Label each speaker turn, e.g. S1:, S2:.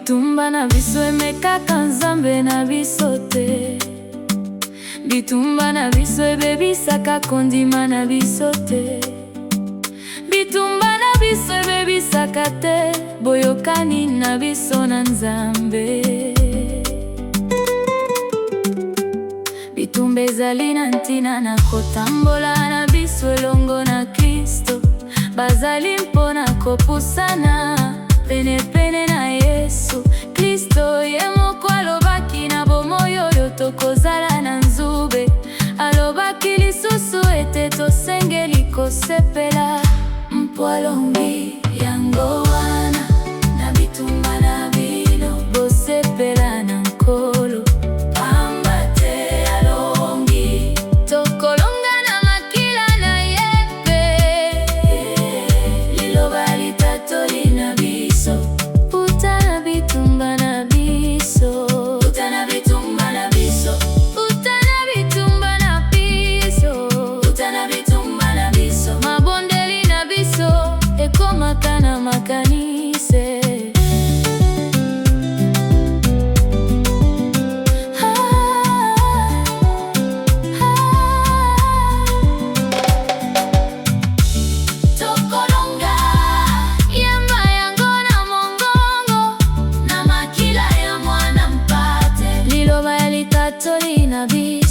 S1: bitumba na biso emekaka Nzambe na biso te. Bitumba na biso ebebisaka kondima na biso te. Bitumba na biso ebebisaka te boyokani na biso na Nzambe. Bitumba ezali na ntina na kotambola na biso elongo na Kristo. Bazali mpona kopusana pene na Yesu Kristo. Ye moko alobaki na bomoi oyo tokozala na nzube. Alobaki lisusu ete tosengeli kosepela mpo alongi yango wana na bitumba na bino bosepela na nkolo. Pamba te alongi tokolonga na makila na yepe. Liloba litatoli na biso puta na bitumba na biso. Puta na bitumba na biso. Puta na bitumba na biso. Puta na bitumba na biso. Mabondeli na biso ekomaka na makanise. Tokolonga yamba yango na mongongo na makila ya mwana mpate. Liloba litatoli na biso.